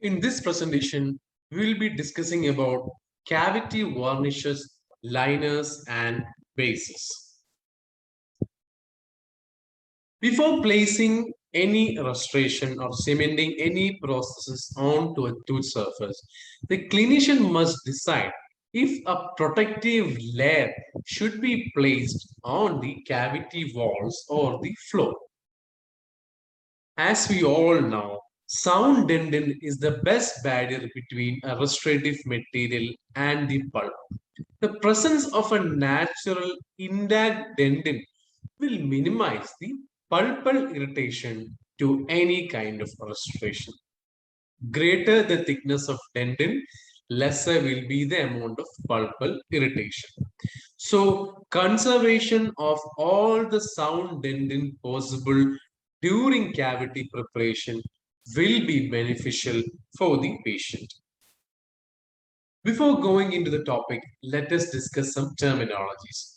In this presentation, we will be discussing about cavity varnishes, liners, and bases. Before placing any restoration or cementing any processes onto a tooth surface, the clinician must decide if a protective layer should be placed on the cavity walls or the floor. As we all know, sound dentin is the best barrier between a restorative material and the pulp. The presence of a natural intact dentin will minimize the pulpal irritation to any kind of restoration. Greater the thickness of dentin, lesser will be the amount of pulpal irritation. So, conservation of all the sound dentin possible during cavity preparation will be beneficial for the patient. Before going into the topic, let us discuss some terminologies.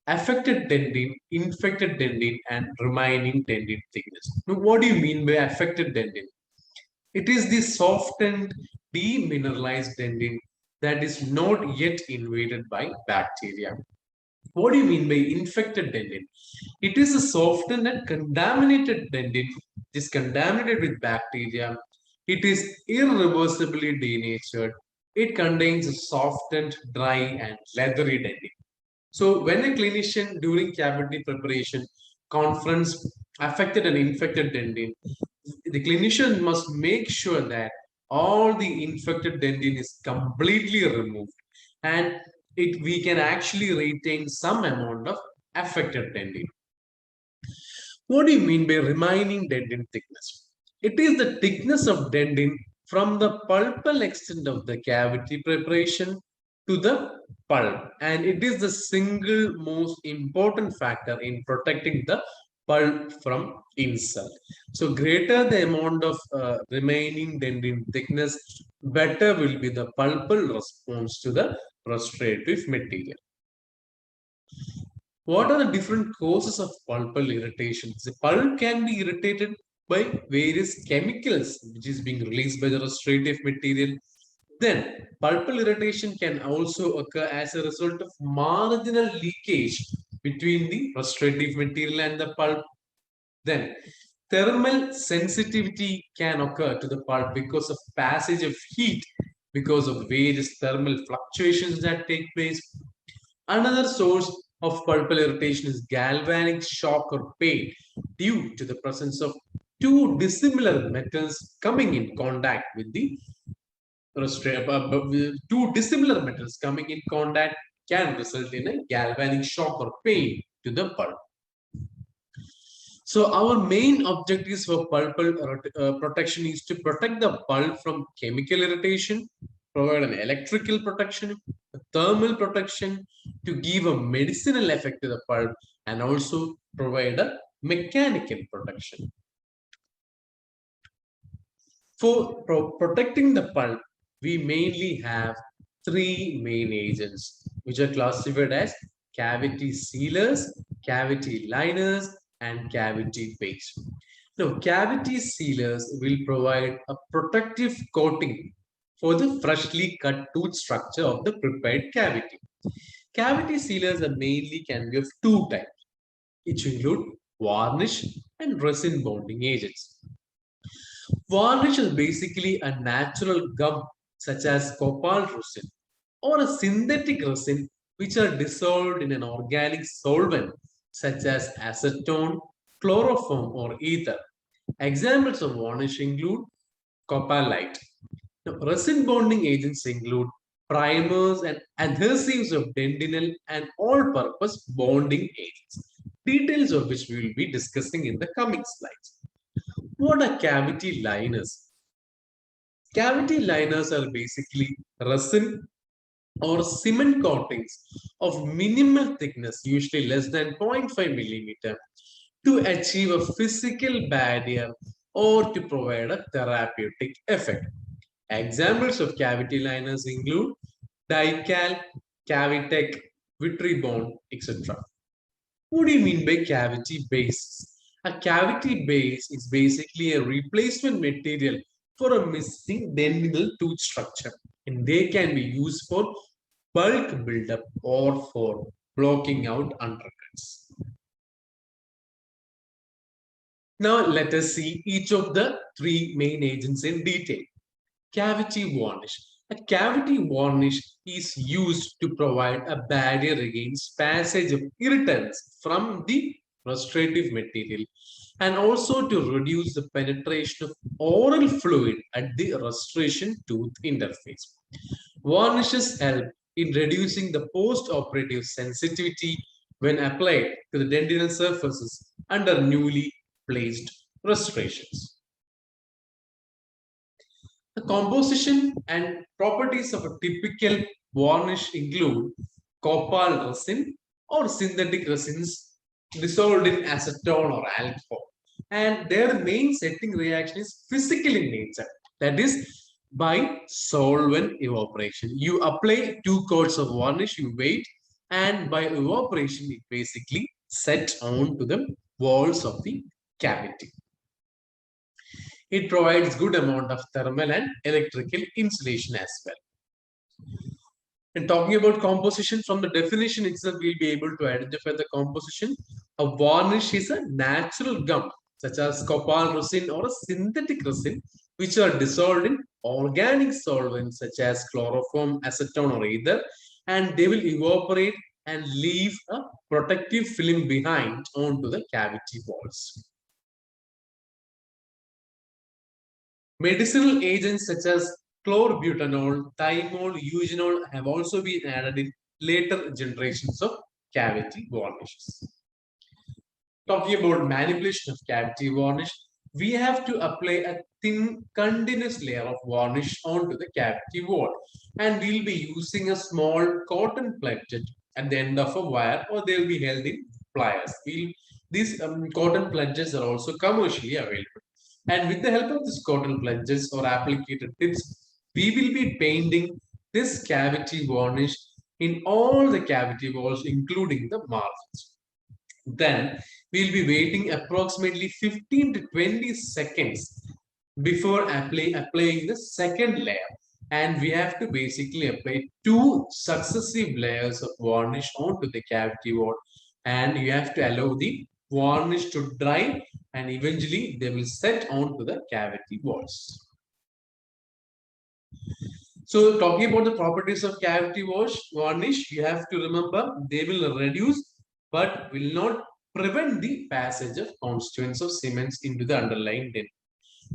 Affected dentin, infected dentin, and remaining dentin thickness. Now, what do you mean by affected dentin? It is the softened, demineralized dentin that is not yet invaded by bacteria. What do you mean by infected dentin? It is a softened and contaminated dentin. It is contaminated with bacteria. It is irreversibly denatured. It contains a softened, dry, and leathery dentin. So, when a clinician during cavity preparation confronts affected and infected dentin, the clinician must make sure that all the infected dentin is completely removed and we can actually retain some amount of affected dentin. What do you mean by remaining dentin thickness? It is the thickness of dentin from the pulpal extent of the cavity preparation to the pulp, and it is the single most important factor in protecting the pulp from insult. So, greater the amount of remaining dentin thickness, better will be the pulpal response to the restorative material. What are the different causes of pulpal irritation? The pulp can be irritated by various chemicals which is being released by the restorative material. Then, pulpal irritation can also occur as a result of marginal leakage between the restorative material and the pulp. Then, thermal sensitivity can occur to the pulp because of passage of heat, because of various thermal fluctuations that take place. Another source of pulpal irritation is galvanic shock or pain due to the presence of two dissimilar metals coming in contact with the two dissimilar metals coming in contact can result in a galvanic shock or pain to the pulp. So our main objectives for pulpal protection is to protect the pulp from chemical irritation, provide an electrical protection, a thermal protection to give a medicinal effect to the pulp, and also provide a mechanical protection. For protecting the pulp, we mainly have three main agents, which are classified as cavity sealers, cavity liners, and cavity base. Now, cavity sealers will provide a protective coating for the freshly cut tooth structure of the prepared cavity. Cavity sealers are mainly can be of two types, which include varnish and resin bonding agents. Varnish is basically a natural gum such as copal resin or a synthetic resin which are dissolved in an organic solvent such as acetone, chloroform, or ether. Examples of varnish include copalite. Now, resin bonding agents include primers and adhesives of dentinal and all-purpose bonding agents, details of which we will be discussing in the coming slides. What are cavity liners? Cavity liners are basically resin or cement coatings of minimal thickness, usually less than 0.5 millimeter, to achieve a physical barrier or to provide a therapeutic effect. Examples of cavity liners include Dical, Cavitec, Vitribond, etc. What do you mean by cavity base? A cavity base is basically a replacement material for a missing dentinal tooth structure, and they can be used for bulk buildup or for blocking out undercuts. Now let us see each of the three main agents in detail. Cavity varnish. A cavity varnish is used to provide a barrier against passage of irritants from the restorative material and also to reduce the penetration of oral fluid at the restoration tooth interface. Varnishes help in reducing the post-operative sensitivity when applied to the dentinal surfaces under newly placed restorations. The composition and properties of a typical varnish include copal resin or synthetic resins dissolved in acetone or alcohol. And their main setting reaction is physical in nature. That is by solvent evaporation. You apply 2 coats of varnish, you wait, and by evaporation, it basically sets on to the walls of the cavity. It provides good amount of thermal and electrical insulation as well. And talking about composition, from the definition itself, we'll be able to identify the composition. A varnish is a natural gum, such as copal resin or a synthetic resin, which are dissolved in organic solvents such as chloroform, acetone, or ether, and they will evaporate and leave a protective film behind onto the cavity walls. Medicinal agents such as chlorbutanol, thymol, eugenol have also been added in later generations of cavity varnishes. Talking about manipulation of cavity varnish, we have to apply a thin continuous layer of varnish onto the cavity wall, and we'll be using a small cotton pledget at the end of a wire, or they'll be held in pliers. These cotton pledgets are also commercially available. And with the help of this cotton plunges or applicator tips, we will be painting this cavity varnish in all the cavity walls, including the margins. Then we'll be waiting approximately 15 to 20 seconds before applying the second layer. And we have to basically apply 2 successive layers of varnish onto the cavity wall. And you have to allow the varnish to dry, and eventually they will set onto the cavity walls. So talking about the properties of cavity varnish, you have to remember they will reduce but will not prevent the passage of constituents of cements into the underlying dent.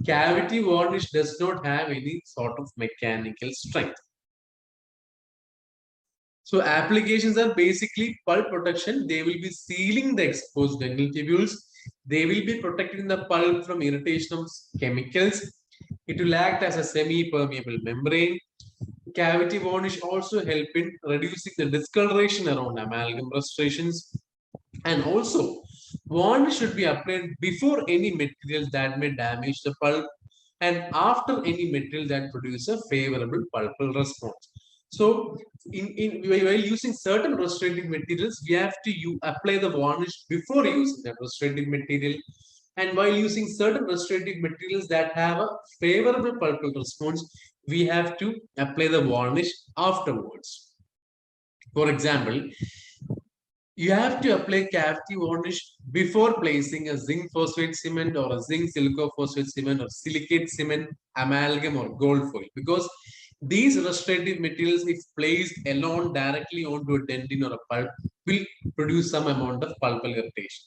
Cavity varnish does not have any sort of mechanical strength. So applications are basically pulp protection. They will be sealing the exposed dental tubules. They will be protecting the pulp from irritation of chemicals. It will act as a semi-permeable membrane. Cavity varnish also help in reducing the discoloration around amalgam restorations. And also, varnish should be applied before any material that may damage the pulp and after any material that produces a favorable pulpal response. So, while using certain restorative materials, we have to apply the varnish before using that restorative material. And while using certain restorative materials that have a favorable pulpal response, we have to apply the varnish afterwards. For example, you have to apply cavity varnish before placing a zinc phosphate cement or a zinc silicophosphate cement or silicate cement, amalgam or gold foil, because these restorative materials, if placed alone directly onto a dentin or a pulp, will produce some amount of pulpal irritation.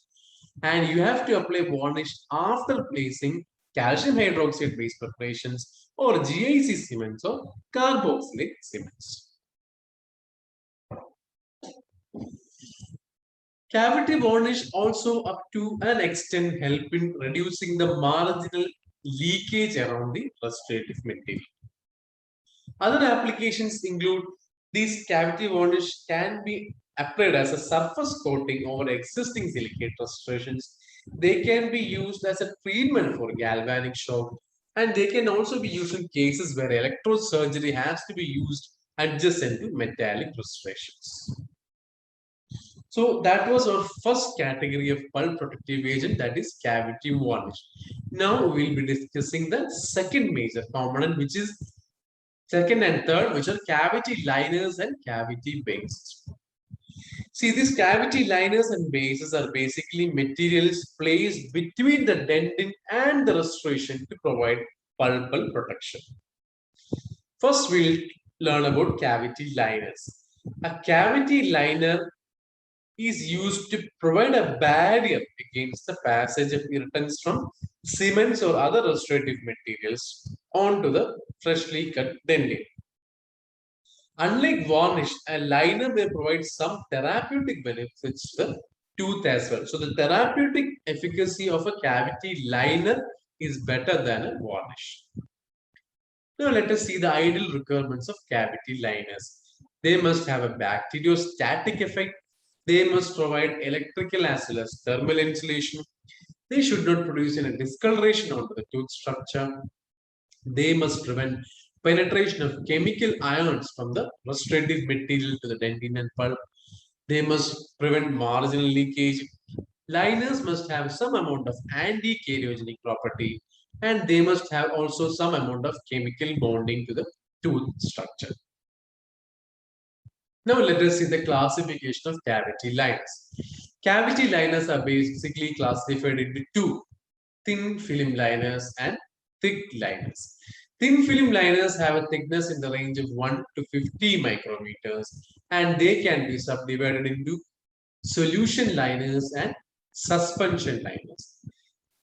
And you have to apply varnish after placing calcium hydroxide based preparations or GIC cements or carboxylic cements. Cavity varnish also up to an extent help in reducing the marginal leakage around the restorative material. Other applications include these cavity varnish can be applied as a surface coating over existing silicate restorations. They can be used as a treatment for galvanic shock, and they can also be used in cases where electrode surgery has to be used adjacent to metallic restorations. So that was our first category of pulp protective agent, that is cavity varnish. Now we'll be discussing the second major component, which is second and third, which are cavity liners and cavity bases. See, these cavity liners and bases are basically materials placed between the dentin and the restoration to provide pulpal protection. First, we'll learn about cavity liners. A cavity liner is used to provide a barrier against the passage of irritants from cements or other restorative materials onto the freshly cut dentin. Unlike varnish, a liner may provide some therapeutic benefits to the tooth as well. So the therapeutic efficacy of a cavity liner is better than a varnish. Now let us see the ideal requirements of cavity liners. They must have a bacteriostatic effect. They must provide electrical as well as thermal insulation. They should not produce any discoloration onto the tooth structure. They must prevent penetration of chemical ions from the restorative material to the dentin and pulp. They must prevent marginal leakage. Liners must have some amount of anti-cariogenic property, and they must have also some amount of chemical bonding to the tooth structure. Now let us see the classification of cavity liners. Cavity liners are basically classified into two: thin film liners and thick liners. Thin film liners have a thickness in the range of 1 to 50 micrometers, and they can be subdivided into solution liners and suspension liners.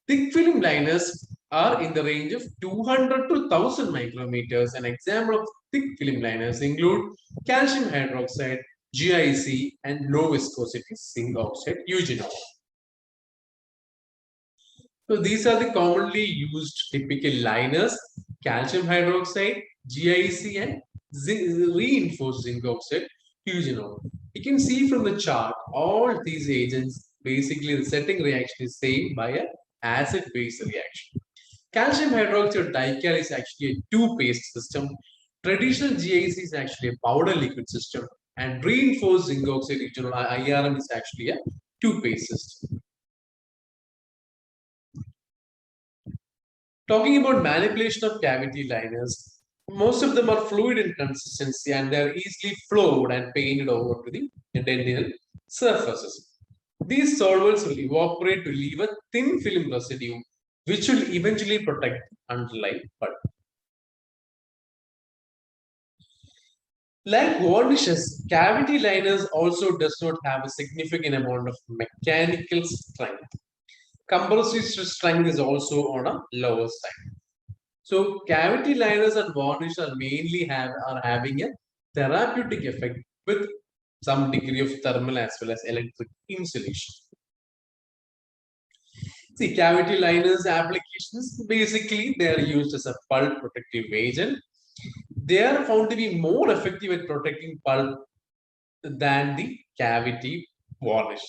Thick film liners are in the range of 200 to 1000 micrometers. An example of thick film liners include calcium hydroxide, GIC, and low viscosity zinc oxide eugenol. So these are the commonly used typical liners: calcium hydroxide, GIC, and reinforced zinc oxide eugenol. You can see from the chart all these agents, basically the setting reaction is same by a acid-base reaction. Calcium hydroxide dical is actually a two-paste system. Traditional GIC is actually a powder liquid system, and reinforced zinc oxide eugenol IRM is actually a two-paste system. Talking about manipulation of cavity liners, most of them are fluid in consistency and they are easily flowed and painted over to the dentinal surfaces. These solvents will evaporate to leave a thin film residue, which will eventually protect underlying pulp. Like varnishes, cavity liners also does not have a significant amount of mechanical strength. Compressive strength is also on a lower side. So cavity liners and varnish are mainly having a therapeutic effect with some degree of thermal as well as electric insulation. See, cavity liners applications, basically they are used as a pulp protective agent. They are found to be more effective at protecting pulp than the cavity varnish.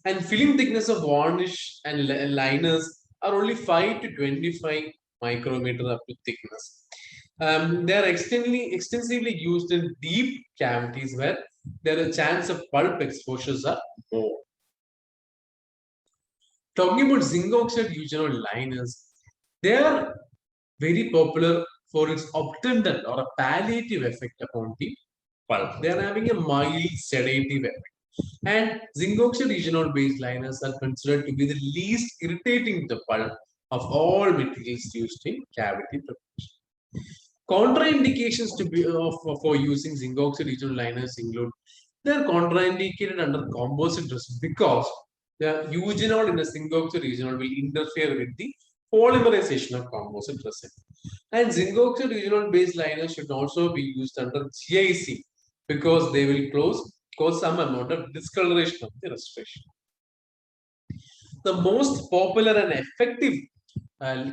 And film thickness of varnish and liners are only 5 to 25 micrometer up to thickness. They are extensively used in deep cavities where the chance of pulp exposures are more. Talking about zinc oxide eugenol liners, they are very popular for its obtundant or a palliative effect upon the pulp. They are having a mild sedative effect. And zinc oxide eugenol based liners are considered to be the least irritating to the pulp of all materials used in cavity preparation. Contraindications to be for using zinc oxide eugenol liners include: they are contraindicated under composite dressing because the eugenol in a zinc oxide eugenol will interfere with the polymerization of composite resin. And zinc oxide eugenol based liners should also be used under GIC because they will cause some amount of discoloration of the restoration. The most popular and effective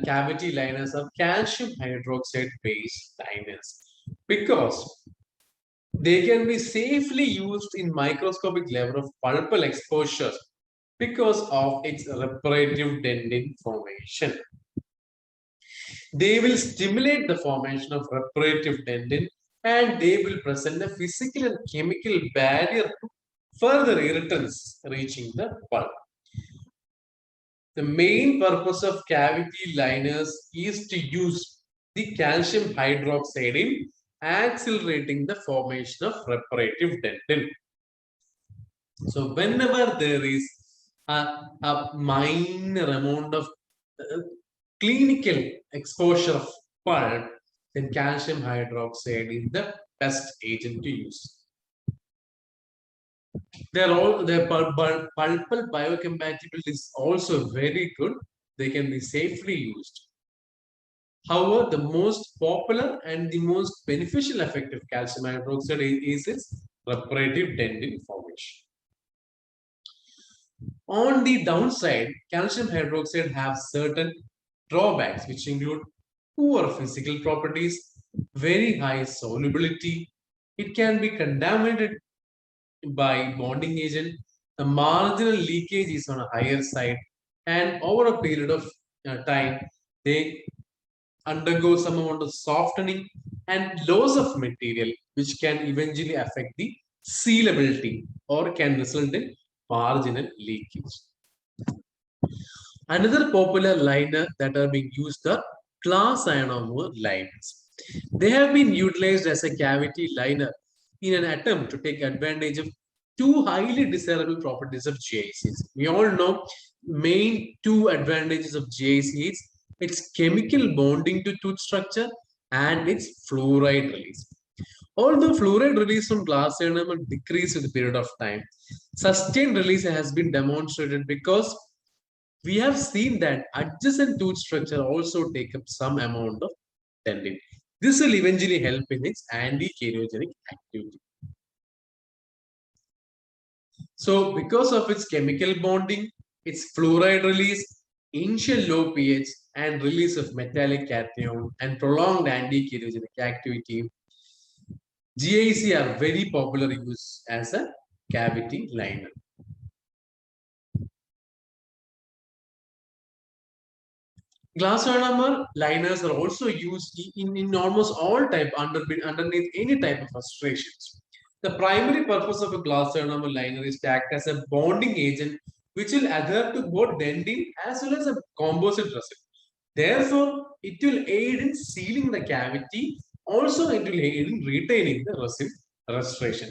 cavity liners are calcium hydroxide based liners because they can be safely used in microscopic level of pulpal exposures because of its reparative dentin formation. They will stimulate the formation of reparative dentin and they will present a physical and chemical barrier to further irritants reaching the pulp. The main purpose of cavity liners is to use the calcium hydroxide in accelerating the formation of reparative dentin. So whenever there is a minor amount of clinical exposure of pulp, then calcium hydroxide is the best agent to use. Their pulpal biocompatibility is also very good. They can be safely used. However, the most popular and the most beneficial effect of calcium hydroxide is its reparative dentin formation. On the downside, calcium hydroxide has certain drawbacks, which include poor physical properties, very high solubility. It can be contaminated by bonding agent. The marginal leakage is on a higher side, and over a period of time, they undergo some amount of softening and loss of material, which can eventually affect the sealability or can result in marginal leakage. Another popular liner that are being used are glass ionomer liners. They have been utilized as a cavity liner in an attempt to take advantage of two highly desirable properties of GICs. We all know main two advantages of GIC is its chemical bonding to tooth structure and its fluoride release. Although fluoride release from glass enamel decreased with the period of time, sustained release has been demonstrated because we have seen that adjacent tooth structure also take up some amount of dentin. This will eventually help in its anti-keriogenic activity. So, because of its chemical bonding, its fluoride release, initial low pH, and release of metallic cation and prolonged anti-keriogenic activity, GIC are very popular use as a cavity liner. Glass ionomer liners are also used in almost all type underneath any type of frustrations. The primary purpose of a glass ionomer liner is to act as a bonding agent which will adhere to both dentin as well as a composite resin. Therefore, it will aid in sealing the cavity. Also, it will aid in retaining the resin restoration.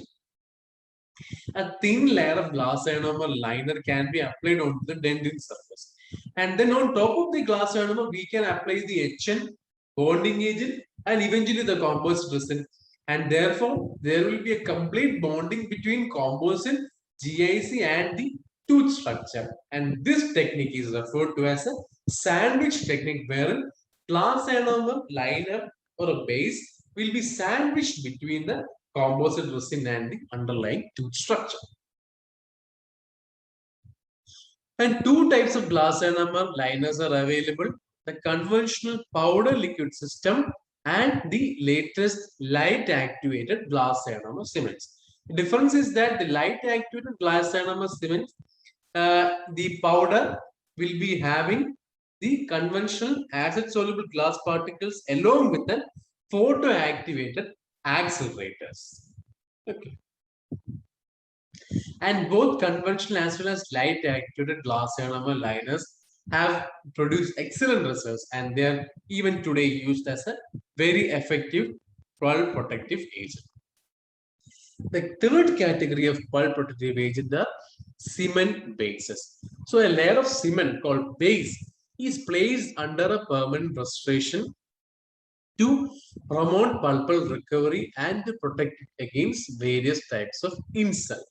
A thin layer of glass ionomer liner can be applied onto the dentin surface. And then on top of the glass ionomer, we can apply the HN, bonding agent, and eventually the composite resin. And therefore, there will be a complete bonding between composite, GIC, and the tooth structure. And this technique is referred to as a sandwich technique, wherein glass ionomer liner or a base will be sandwiched between the composite resin and the underlying tooth structure. And two types of glass enamel liners are available: the conventional powder liquid system and the latest light activated glass enamel cements. The difference is that the light activated glass enamel cement, the powder will be having the conventional acid soluble glass particles along with the photo activated accelerators. Okay. And both conventional as well as light activated glass ionomer liners have produced excellent results, and they are even today used as a very effective pulp protective agent. The third category of pulp protective agent are cement bases. So a layer of cement called base is placed under a permanent restoration to promote pulpal recovery and to protect it against various types of insult.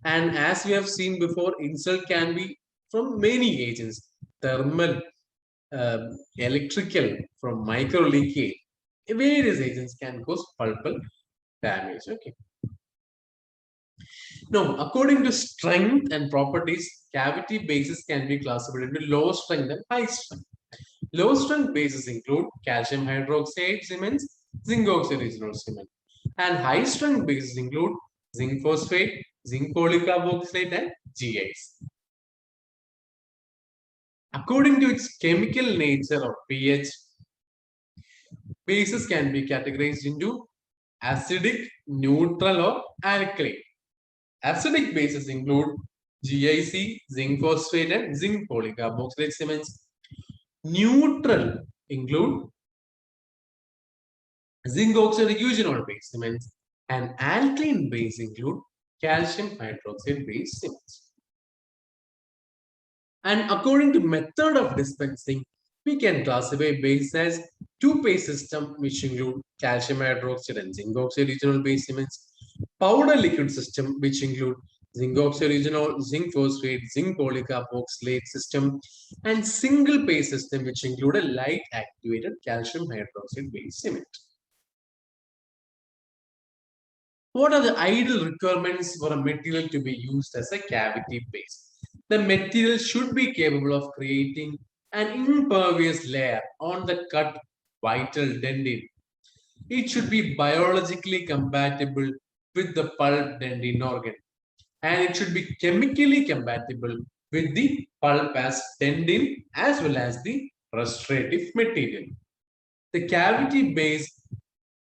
And as we have seen before, insult can be from many agents: thermal, electrical, from micro leakage. Various agents can cause pulpal damage. Okay. Now, according to strength and properties, cavity bases can be classified into low strength and high strength. Low strength bases include calcium hydroxide cements, zinc oxide regional cement, and high strength bases include zinc phosphate, zinc polycarboxylate, and GIs. According to its chemical nature or pH, bases can be categorized into acidic, neutral, or alkaline. Acidic bases include GIC, zinc phosphate, and zinc polycarboxylate cements. Neutral include zinc oxide eugenol based cements, and alkaline base include calcium hydroxide based cements. And according to method of dispensing, we can classify base as two-phase system, which include calcium hydroxide and zinc oxide regional base cements, powder liquid system, which include zinc oxide regional, zinc phosphate, zinc polycarboxylate system, and single phase system, which include a light activated calcium hydroxide base cement. What are the ideal requirements for a material to be used as a cavity base? The material should be capable of creating an impervious layer on the cut vital dentin. It should be biologically compatible with the pulp dentin organ, and it should be chemically compatible with the pulp as dentin as well as the restorative material. The cavity base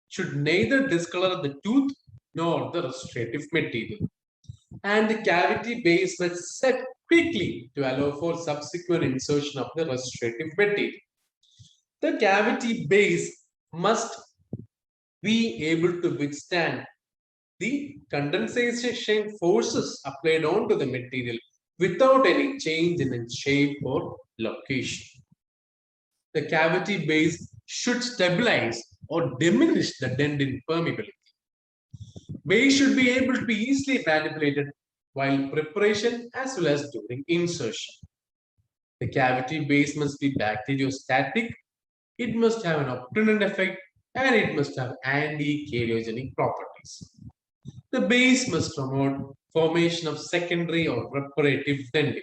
should neither discolor the tooth nor the restorative material. And the cavity base must set quickly to allow for subsequent insertion of the restorative material. The cavity base must be able to withstand the condensation forces applied onto the material without any change in its shape or location. The cavity base should stabilize or diminish the dentin permeability. Base should be able to be easily manipulated while preparation as well as during insertion. The cavity base must be bacteriostatic, it must have an obtundant effect, and it must have anti-cheliogenic properties. The base must promote formation of secondary or reparative dentin.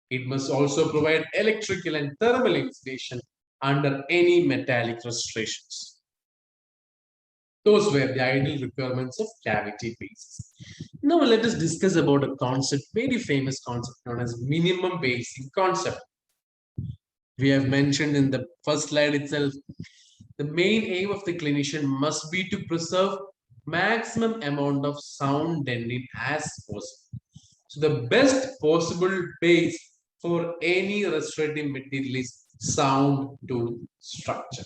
It must also provide electrical and thermal insulation under any metallic restorations. Those were the ideal requirements of cavity bases. Now let us discuss about a concept, very famous concept known as minimum basing concept. We have mentioned in the first slide itself, the main aim of the clinician must be to preserve maximum amount of sound dentin as possible. So the best possible base for any restorative material is sound tooth structure.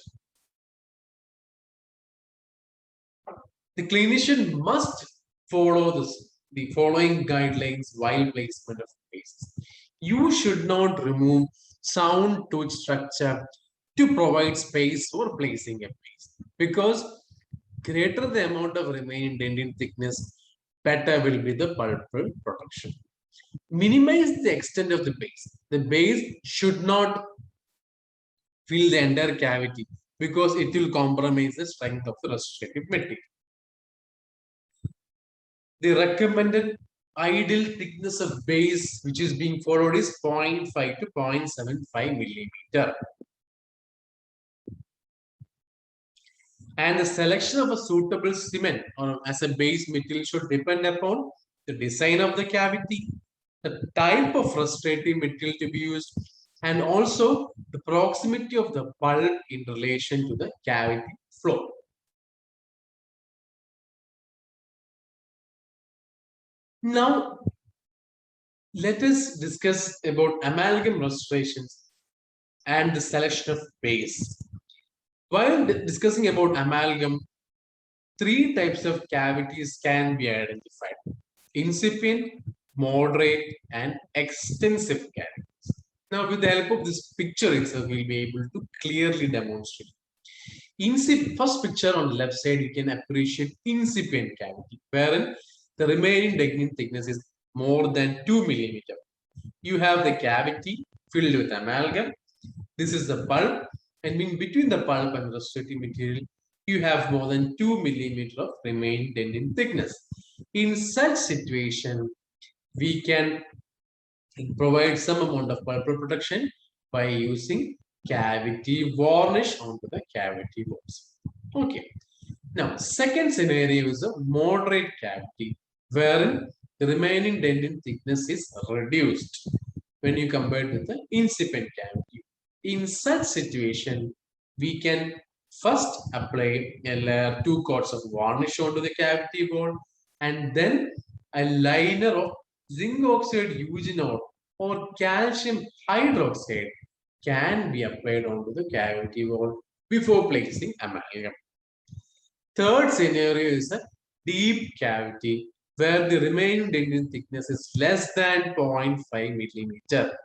The clinician must follow the following guidelines while placement of bases. You should not remove sound tooth structure to provide space for placing a base, because greater the amount of remaining dentin thickness, better will be the pulpal protection. Minimize the extent of the base. The base should not fill the entire cavity because it will compromise the strength of the restorative material. The recommended ideal thickness of base which is being followed is 0.5 to 0.75 millimeter. And the selection of a suitable cement or as a base material should depend upon the design of the cavity, the type of restorative material to be used, and also the proximity of the pulp in relation to the cavity floor. Now, let us discuss about amalgam restorations and the selection of base. While discussing about amalgam, three types of cavities can be identified: incipient, moderate, and extensive cavities. Now, with the help of this picture itself, we'll be able to clearly demonstrate. First picture on the left side, you can appreciate incipient cavity, wherein the remaining dentin thickness is more than 2 millimeter. You have the cavity filled with amalgam. This is the pulp, and in between the pulp and the restorative material, you have more than 2 millimeter of remaining dentin thickness. In such situation, we can provide some amount of pulpal protection by using cavity varnish onto the cavity walls. Okay. Now, second scenario is a moderate cavity, wherein the remaining dentin thickness is reduced when you compare it with the incipient cavity. In such situation, we can first apply a layer, 2 coats of varnish onto the cavity wall, and then a liner of zinc oxide eugenol or calcium hydroxide can be applied onto the cavity wall before placing amalgam. Third scenario is a deep cavity where the remaining dentin thickness is less than 0.5 millimeter.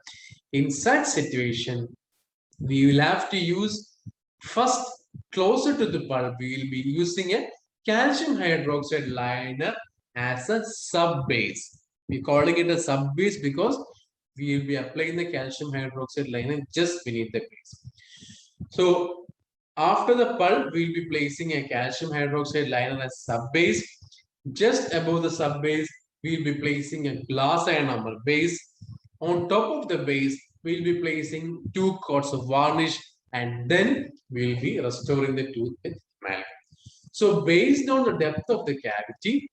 In such situation, we will have to use first closer to the pulp. We will be using a calcium hydroxide liner as a sub base. We're calling it a sub base because we will be applying the calcium hydroxide liner just beneath the base. So after the pulp, we'll be placing a calcium hydroxide liner as sub base. Just above the sub base, we'll be placing a glass ionomer base. On top of the base, we'll be placing 2 coats of varnish and then we'll be restoring the tooth with amalgam. So based on the depth of the cavity,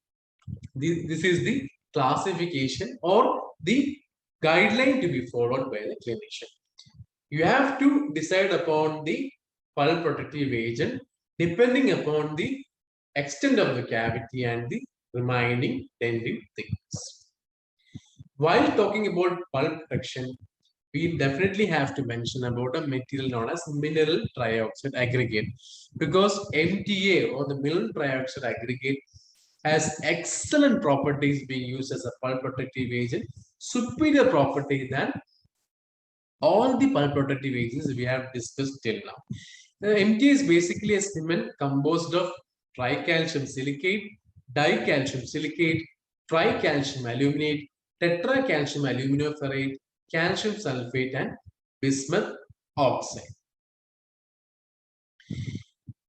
this is the classification or the guideline to be followed by the clinician. You have to decide upon the pulp protective agent depending upon the extent of the cavity and the remaining dentin thickness. While talking about pulp protection, we definitely have to mention about a material known as mineral trioxide aggregate because MTA or the mineral trioxide aggregate has excellent properties being used as a pulp protective agent, superior property than all the pulp protective agents we have discussed till now. The MTA is basically a cement composed of tricalcium silicate, dicalcium silicate, tricalcium aluminate, tetracalcium aluminoferrate, calcium sulfate, and bismuth oxide.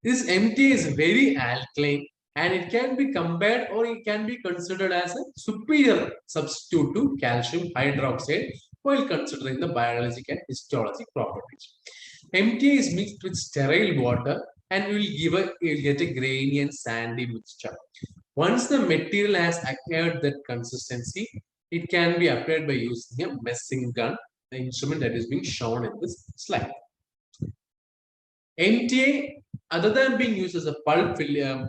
This MTA is very alkaline and it can be compared or it can be considered as a superior substitute to calcium hydroxide while considering the biologic and histologic properties. MTA is mixed with sterile water and will get a grainy and sandy mixture. Once the material has acquired that consistency, it can be applied by using a messing gun, the instrument that is being shown in this slide. MTA, other than being used as a pulp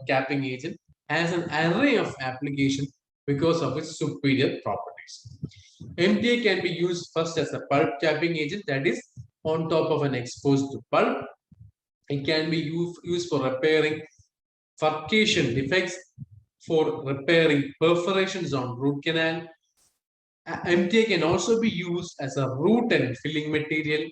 capping agent, has an array of applications because of its superior properties. MTA can be used first as a pulp capping agent, that is on top of an exposed pulp. It can be used for repairing furcation defects, for repairing perforations on root canal. MTA can also be used as a root and filling material,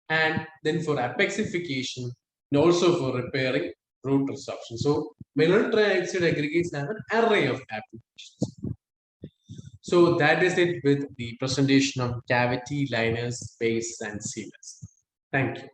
and then for apexification and also for repairing root resorption. So mineral trioxide aggregates have an array of applications. So that is it with the presentation of cavity liners, base, and sealers. Thank you.